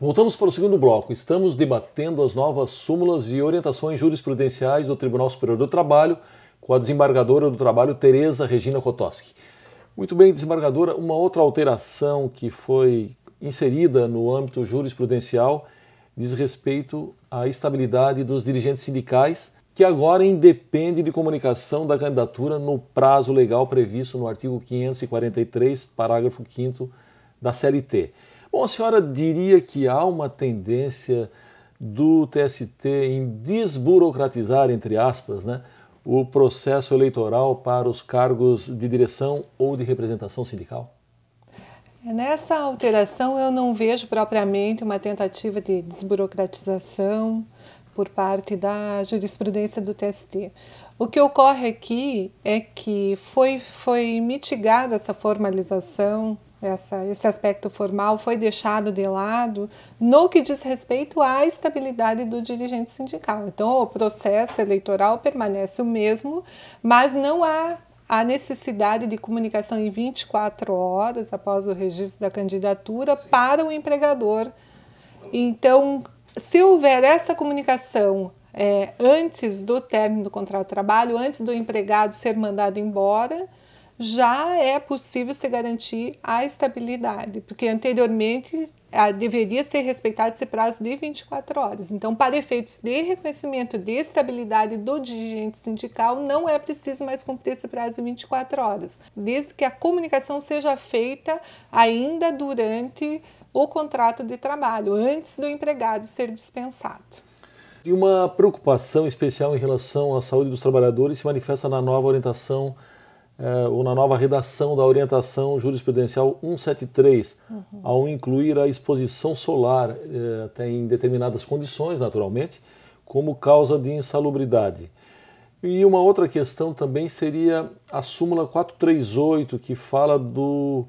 Voltamos para o segundo bloco. Estamos debatendo as novas súmulas e orientações jurisprudenciais do Tribunal Superior do Trabalho com a desembargadora do Trabalho, Tereza Regina Kotoski. Muito bem, desembargadora, uma outra alteração que foi inserida no âmbito jurisprudencial diz respeito à estabilidade dos dirigentes sindicais, que agora independe de comunicação da candidatura no prazo legal previsto no artigo 543, parágrafo 5º da CLT. Bom, a senhora diria que há uma tendência do TST em desburocratizar, entre aspas, né, o processo eleitoral para os cargos de direção ou de representação sindical? Nessa alteração eu não vejo propriamente uma tentativa de desburocratização por parte da jurisprudência do TST. O que ocorre aqui é que foi mitigada essa formalização, esse aspecto formal foi deixado de lado no que diz respeito à estabilidade do dirigente sindical. Então, o processo eleitoral permanece o mesmo, mas não há a necessidade de comunicação em 24 horas após o registro da candidatura para o empregador. Então, se houver essa comunicação antes do término do contrato de trabalho, antes do empregado ser mandado embora, já é possível se garantir a estabilidade, porque anteriormente deveria ser respeitado esse prazo de 24 horas. Então, para efeitos de reconhecimento de estabilidade do dirigente sindical, não é preciso mais cumprir esse prazo de 24 horas, desde que a comunicação seja feita ainda durante o contrato de trabalho, antes do empregado ser dispensado. E uma preocupação especial em relação à saúde dos trabalhadores se manifesta na nova orientação ou na nova redação da orientação jurisprudencial 173, ao incluir a exposição solar, até em determinadas condições, naturalmente, como causa de insalubridade. E uma outra questão também seria a súmula 438, que fala do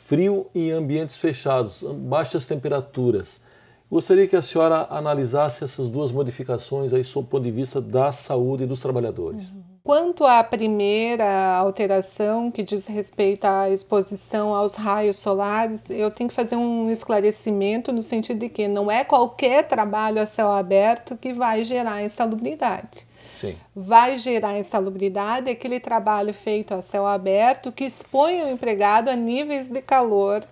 frio em ambientes fechados, baixas temperaturas. Gostaria que a senhora analisasse essas duas modificações aí sob o ponto de vista da saúde dos trabalhadores. Quanto à primeira alteração, que diz respeito à exposição aos raios solares, eu tenho que fazer um esclarecimento no sentido de que não é qualquer trabalho a céu aberto que vai gerar insalubridade. Sim. Vai gerar insalubridade aquele trabalho feito a céu aberto que expõe o empregado a níveis de calor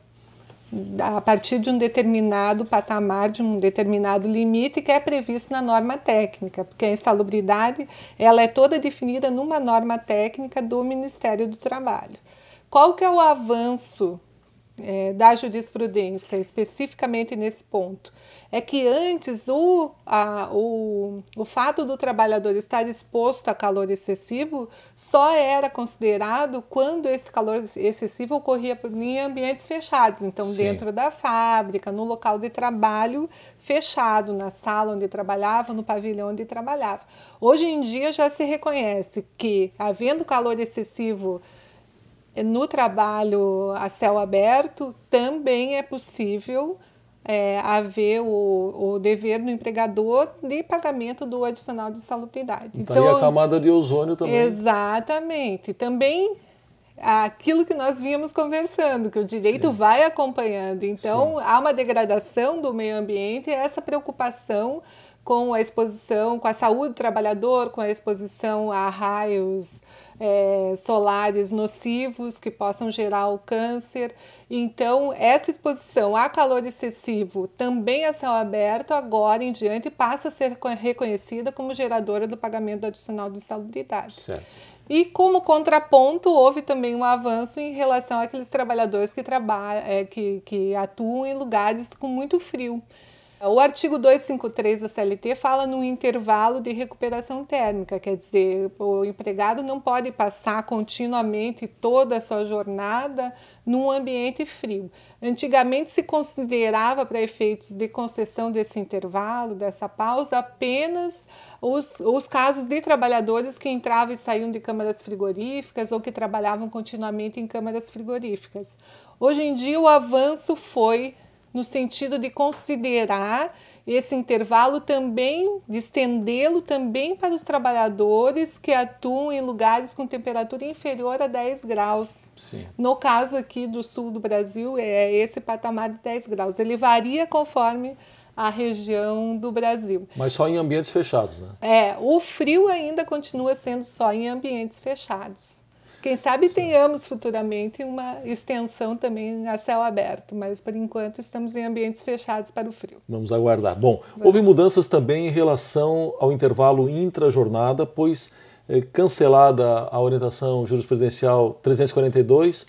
a partir de um determinado patamar, de um determinado limite que é previsto na norma técnica, porque a insalubridade ela é toda definida numa norma técnica do Ministério do Trabalho. Qual que é o avanço da jurisprudência, especificamente nesse ponto? É que antes o fato do trabalhador estar exposto a calor excessivo só era considerado quando esse calor excessivo ocorria em ambientes fechados, então Sim. Dentro da fábrica, no local de trabalho fechado, na sala onde trabalhava, no pavilhão onde trabalhava. Hoje em dia já se reconhece que, havendo calor excessivo no trabalho a céu aberto, também é possível haver o dever do empregador de pagamento do adicional de insalubridade. Então, e a camada de ozônio também. Exatamente. Também aquilo que nós vínhamos conversando, que o direito vai acompanhando. Então, há uma degradação do meio ambiente e essa preocupação com a exposição, com a saúde do trabalhador, com a exposição a raios solares nocivos que possam gerar o câncer. Então, essa exposição a calor excessivo, também a céu aberto, agora em diante passa a ser reconhecida como geradora do pagamento adicional de insalubridade. Certo. E como contraponto, houve também um avanço em relação àqueles trabalhadores que atuam em lugares com muito frio. O artigo 253 da CLT fala no intervalo de recuperação térmica, quer dizer, o empregado não pode passar continuamente toda a sua jornada num ambiente frio. Antigamente se considerava, para efeitos de concessão desse intervalo, dessa pausa, apenas os casos de trabalhadores que entravam e saíam de câmaras frigoríficas ou que trabalhavam continuamente em câmaras frigoríficas. Hoje em dia o avanço foi no sentido de considerar esse intervalo também, de estendê-lo também para os trabalhadores que atuam em lugares com temperatura inferior a 10 graus. Sim. No caso aqui do sul do Brasil, é esse patamar de 10 graus. Ele varia conforme a região do Brasil. Mas só em ambientes fechados, né? O frio ainda continua sendo só em ambientes fechados. Quem sabe tenhamos futuramente uma extensão também a céu aberto, mas por enquanto estamos em ambientes fechados para o frio. Vamos aguardar. Bom, houve mudanças também em relação ao intervalo intra-jornada, pois cancelada a orientação jurisprudencial 342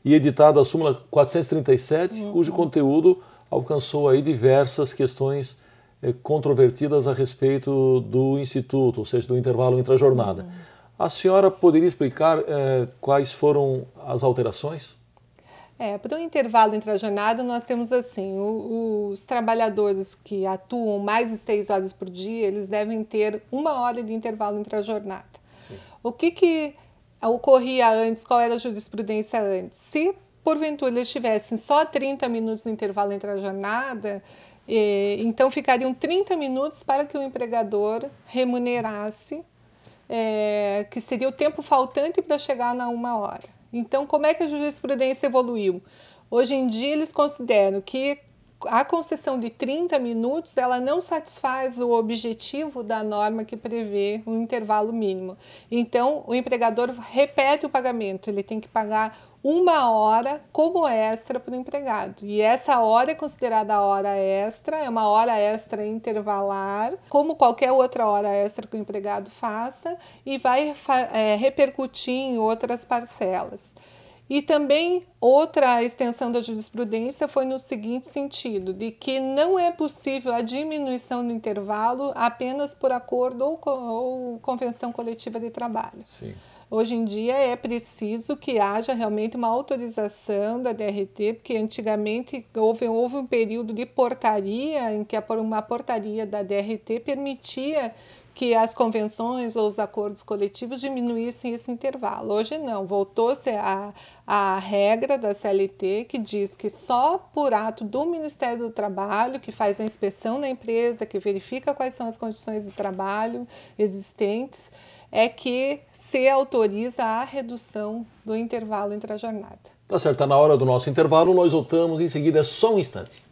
e editada a súmula 437, cujo conteúdo alcançou aí diversas questões controvertidas a respeito do Instituto, ou seja, do intervalo intra-jornada. A senhora poderia explicar quais foram as alterações? Para o intervalo intra-jornada, nós temos assim, os trabalhadores que atuam mais de 6 horas por dia, eles devem ter 1 hora de intervalo intra-jornada. O que ocorria antes, qual era a jurisprudência antes? Se, porventura, eles tivessem só 30 minutos de intervalo intra-jornada, então ficariam 30 minutos para que o empregador remunerasse, que seria o tempo faltante para chegar na 1 hora. Então, como é que a jurisprudência evoluiu? Hoje em dia, eles consideram que a concessão de 30 minutos ela não satisfaz o objetivo da norma que prevê um intervalo mínimo. Então, o empregador repete o pagamento, ele tem que pagar 1 hora como extra para o empregado. E essa hora é considerada a hora extra, é uma hora extra intervalar, como qualquer outra hora extra que o empregado faça, e vai repercutir em outras parcelas. E também outra extensão da jurisprudência foi no seguinte sentido, de que não é possível a diminuição do intervalo apenas por acordo ou convenção coletiva de trabalho. Sim. Hoje em dia é preciso que haja realmente uma autorização da DRT, porque antigamente houve um período de portaria, em que uma portaria da DRT permitia que as convenções ou os acordos coletivos diminuíssem esse intervalo. Hoje não, voltou-se a regra da CLT que diz que só por ato do Ministério do Trabalho, que faz a inspeção na empresa, que verifica quais são as condições de trabalho existentes, é que se autoriza a redução do intervalo entre a jornada. Tá certo, está na hora do nosso intervalo, nós voltamos em seguida, é só um instante.